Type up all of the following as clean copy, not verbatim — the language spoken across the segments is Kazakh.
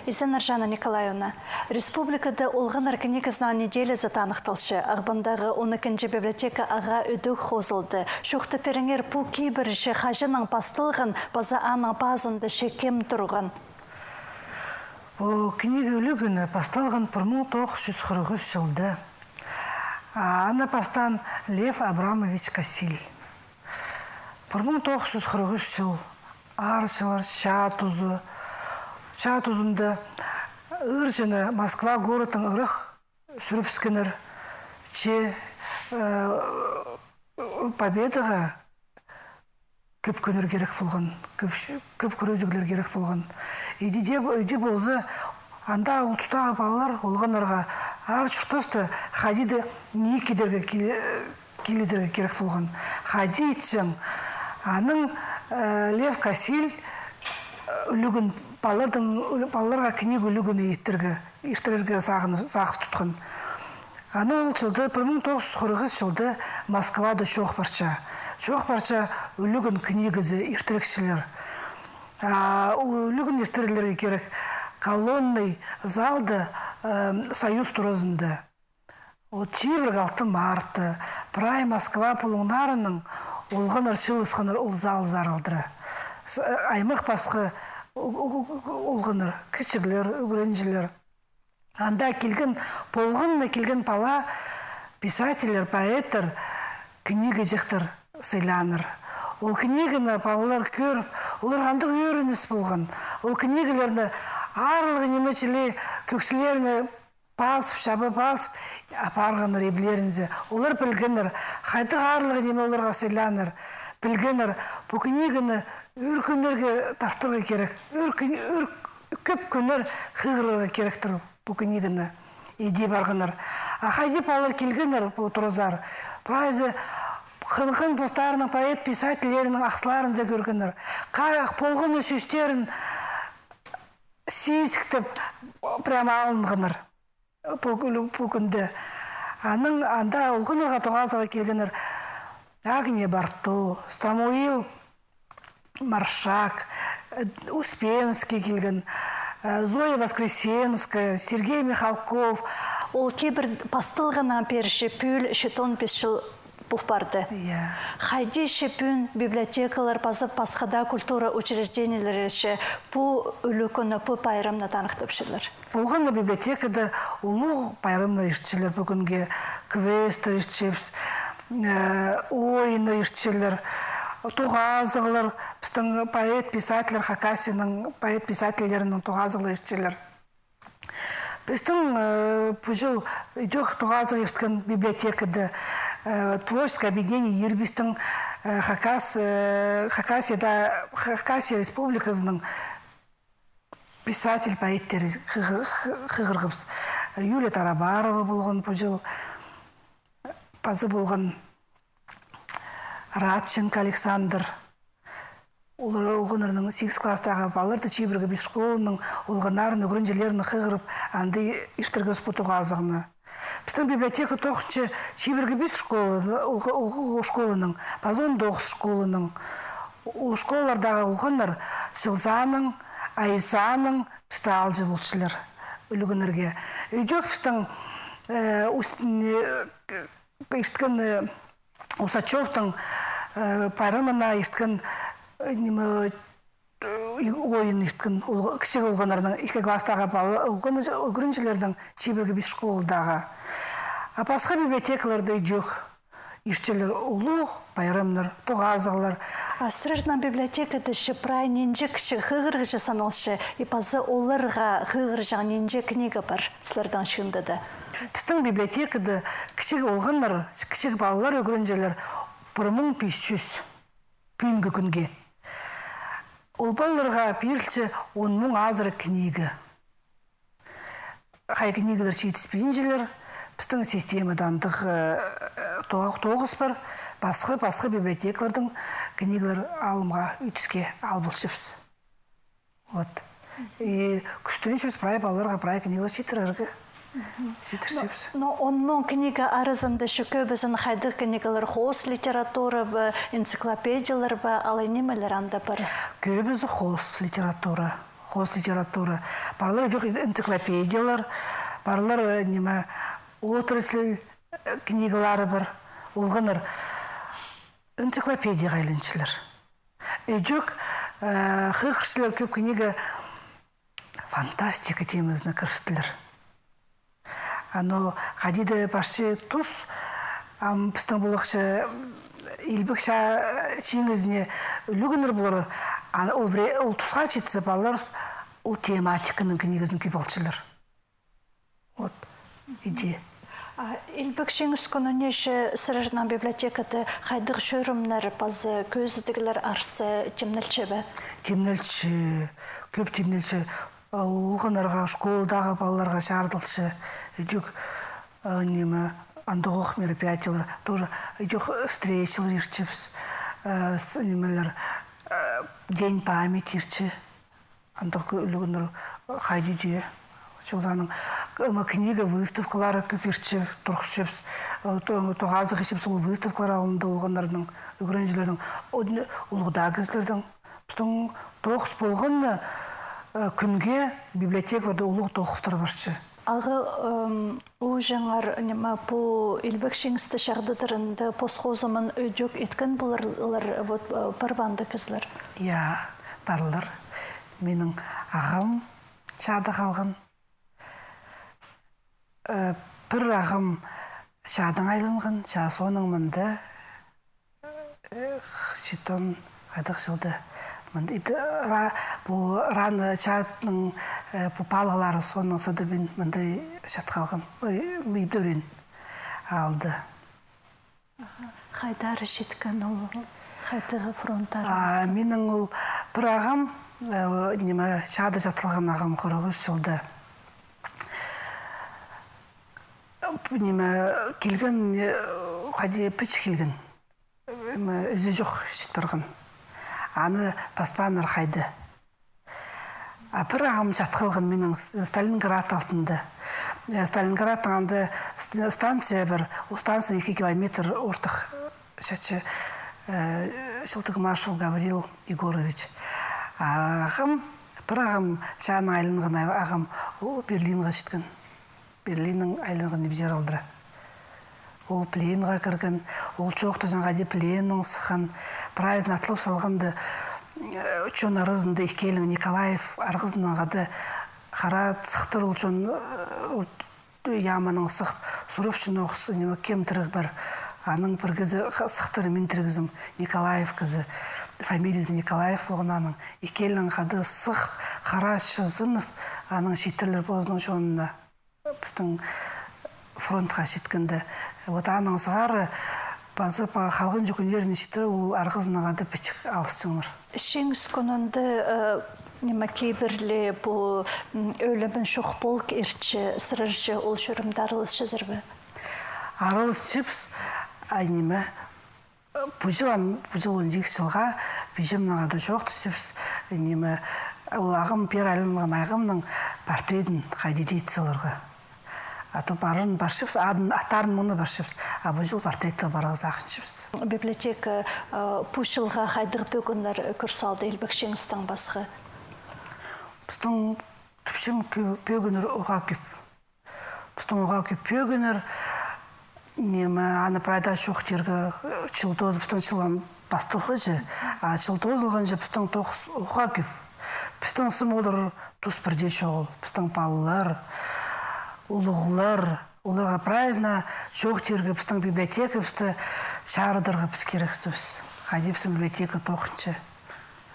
Исен Аржана Николаевна, республикада олғанар книгасына неделе затанықталшы. Ағбандағы 12-ші библиотека аға үдік хозылды. Шуқты періңер пу кейбірші қажының пастылғын, база ана базында шекем тұрған. Книга үлігіні пасталған 1943 жылды. Ана пастан Лев Абрамович Касиль. 1943 жыл аршылар Чатузында ұржыны Москва городың ұрық сүріпскінір че победаға көп көнер керек болған, көп көрезігілер керек болған. Үйде болзы, анда ұлтыстағы балалар олғанарға ар шықтосты хадиді не кедерге келедерге керек болған. Хади етсің, аның Лев Касиль үлігін балаларға книга үлігіні ертірерге зағыз тұтқан. Аны ол жылды 1943 жылды Москвада шоқ парча үлігін книгізі ертірекшілер. Үлігін ертірелерге керек колонный залды Союз тұрызында. Чебір 6 марты, Прай Москва пұлыңнарының олған аршыл ұсқаныр ол зал зарылдыры. Аймақ басқы олғаныр, кішігілер, үгіренжілер. Анда келген, полғынна келген пала писателер, поэтер книга жектір сыйланыр. Ол книганы балалар көріп, олар қандық үйрініс болған. Ол книгалерді арлығы немечілі көксілеріні басып, шабы басып, апарғаныр еблерінзе. Олар білгенір, қайдық арлығы неме оларға сыйланыр. Білгенір, бұл книганы үркінерге таптырға керек. Көп күнер қығырға керектір бұл книганы. Еде барғаныр. Қайдеп алар келгенір бұл тұрызар. Прайзы қын-қын постарының поэт писательерінің ақсыларынза көргенір. Қайық полғыны сөстерін сейсіктіп прямо алынғаныр. Бұл күнді. Анда олғынырға тоғазыға келгенір. Агния Барто, Самуил Маршак, Успенский келген, Зоя Воскресенская, Сергей Михалков. Ол кейбір пастылғына перші пүл шетон 5 жыл бұлпарды. Хайди шепін библиотекалар базып пасхада культура учреждениялары бұл үлікіні бұл пайрамна танықтыпшылар. Болғанна библиотекада ұлық пайрамна ештілер бүгінге квестер ештепс, ойыны ештілер. Туғазығылар, біздің поэт-писателер, Хакасияның поэт-писательерінің туғазығылар ештілер. Біздің бұл жыл үйдек туғазығы ешткен библиотекады творческое объединение Ербистің Хакасия республикасының писатель, поэттері қығырғыбыз. Юлия Тарабарова болған бұл жыл, пазы болған Радченко Александр, олғынырының 8 класстағы баларды чебіргі біз школының олғынарын өгірінжелерінің қығырып, анды ештіргі спутуға азығыны. Біздің библиотека тоқыншы чебіргі біз школының, базон 9 школының, ол школалардағы олғыныр Сылзаның, Айсаның бізді алжы болшылар үлігінерге. Үйдек біздің ештіген Усачевтың пайрамына ешкен ойын ешкен кішек олғанарының 2 класстағы өгіріншілердің чебіргі біз школыдағы. Апасқа библиотекаларды үйдек ешчелер ұлық, пайрамнар, тоғазығылар. Асырырна библиотекада шыпрай ненже кіші қығырғы жасаналшы, ипазы оларға қығыржан ненже книга бар сылардан шыңдады. Біздің библиотекада кішек олғанлар, кішек балалар өгірінжелер 1500 күнгі күнге. Ол балаларға берілші 10.000 азыры книга. Қай книгалар жетіспейінжелер, біздің системадандық 9 бар, басқы библиотекалардың книгалар алымға үйтіске албылшыпс. Күстеншіміз прай балаларға прай книгалар жетірергі. Но он книга арызында көбізін қайдық книгалар хос литература энциклопедиялар алайнемелер анда бар. Көбізі хос литература. хос литература. Барлар жоқ энциклопедиялар, барлар неме отрасль книгалары бар. Олғаныр энциклопедия ғайленшілер. Жоқ хықшылар көп книга фантастика темасына кіріштілер. Ано хадиде башчы тус, пістің болықшы илбекша чеңізіне үлігінір болыр. Ол тусқа жетісі балар, ол тематиканың книгазын күйбалчылар. Вот, идея. Илбекшеңіз күнінеші сырырынан библиотекаты қайдық шөрімнер базы көзідігілер арсы темнілчі бі? Темнілчі, көп темнілчі. Улғанарға, школдағы балаларға шардылшы. Идек андығық мероприятиялар, тоже идек встречалар ерчепс, день память ерчі. Андық үлігінір қайдеде. Жылданың книга выставкалары көп ерчі, тұрқышепс, тоғазық ешепс ол выставкалар алынды олғандардың, өгіренжілердің, ұлғыдағызлердің. Бұстың тоғыз болғанны күнге библиотекаларда ұлық тоқыстар баршы. Ағы ол жаңар по илбекшеңісті шағдыдырынды посхозымын өдек еткен бұларлар барбанды кізлер? Я, барлар. Менің ағам шады қалған. Бір ағам шадың айланған, соның мұнды шетон қайдық жылды. Раны шатның балалары соның соды мен мұндай шат қалған. Мейдөрен алды. Қайдары жеткен ол? Қайдағы фронтары? Менің ол бір ағам, шады жатылған ағам құрығы жылды. Келген, қайде піч келген. Үзі жоқ шет барған. Аны паспаныр қайды. Бір ағам жатқылған менің Сталинград алтынды. Сталинградтың анды станция бір, ол станция 2 километр ортық шәтші Шылтығмашев Гаврил Егорович. Бір ағам шағының айлынған ағам, ол Берлинға жеткен. Берлиннің айлынған небзер алдыра. Ол пленға кірген, ол жоқты жаңға де пленнің сыққан, прайзын атылып салғанды, чон арызынды Икелің Николаев арғызынан ғады қара сықтыр ол чон яманың сықып, сұрып шын оқысы кем тіріг бар. Аның бір кізі сықтыр мен тірігізім Николаев кізі, фамилиясы Николаев болғананың. Икелің ғады сықып, қара шызынып, аның шеттірлер болының жонына біздің фронтқа шеткінді. Аның сығары базы қалғын жүкіндерін шеттірі ол арғызынаға да пічік алыс жыңыр. Шеңіз күнінді кейбірлі бұл өлімін шоқ болк ерчі, сырыржы ол жүрімді арылыс жызыр бі? Арылыс жіпс, бұл жыл 12 жылға бейжімнаға да жоқты жіпс, ол ағым пер әлінған ағымның портредін қайдеде етсілерға. Ато барын баршыпс, аттарын мұны баршыпс, бұл жыл портретті барғыз ақыншыпс. Библиотека пұшылға қайдық бөгінлер көрсалды елбекшеңістің басқы? Бұстың түпшім бөгінір оға көп. Бұстың оға көп бөгінір, аны прайда шоқ тергі чылдоз, бұстың чылан бастылғы жы, чылдоз ұлған жы бұстың тоқыз оға көп. Бұстың сым олар тұс бірде шоғыл, бұстың балылар, улығылар, оларға прайзна жоқ тергі бұстың библиотека бұсты шарыдырғы біз керексіз. Қайде бұстың библиотека тоқыншы,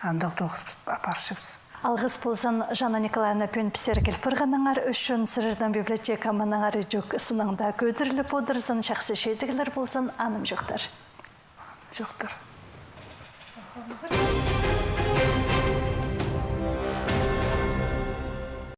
андық тоқыз апаршыбыз. Алғыз болсын Жанна Николаевна пен пісергел пырғаныңар үшін сырырдан библиотека маныңары жүк сыныңда көдіріліп одырсын, шақсы шейдігілер болсын, аным жоқтар. Жоқтар.